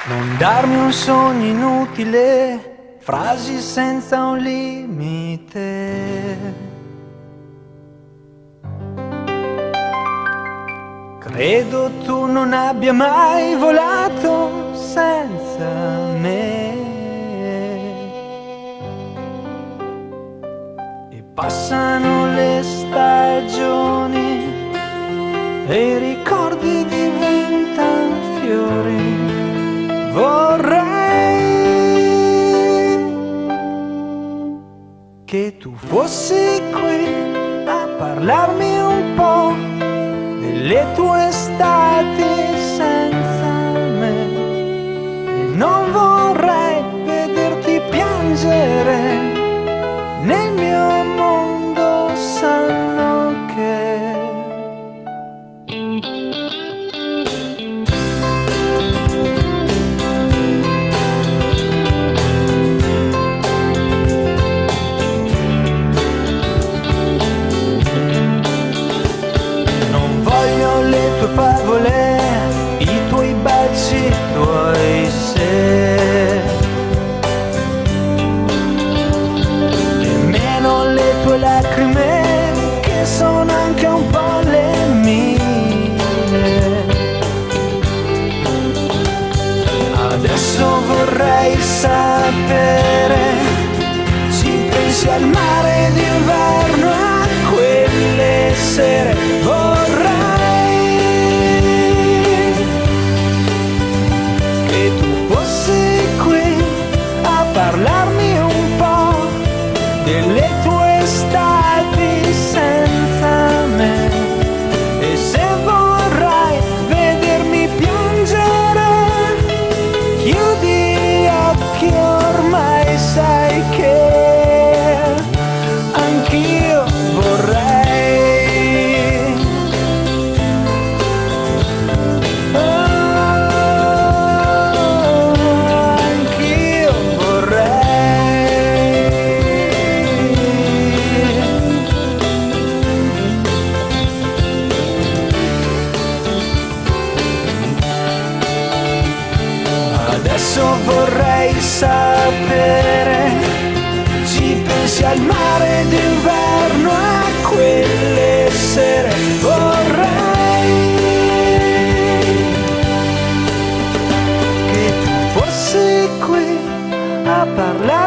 Non darmi un sogno inutile, frasi senza un limite. Credo tu non abbia mai volato senza me. E passano le stagioni e i ricordi diventano fiori. Vorrei che tu fossi qui a parlarmi un po' delle tue estati senza me. E non vorrei vederti piangere nel mio mondo, sanno che favole, i tuoi baci, i tuoi se, nemmeno le tue lacrime che sono anche un po' le mie. Adesso vorrei sapere, ci pensi al mare d'inverno, a quelle sere? Vorrei parlarmi un po' delle tue estati senza me. E se vorrai vedermi piangere, chiudi gli occhi, ormai sai che anch'io vorrei. Adesso vorrei sapere, ci pensi al mare d'inverno, a quelle sere? Vorrei che tu fossi qui a parlare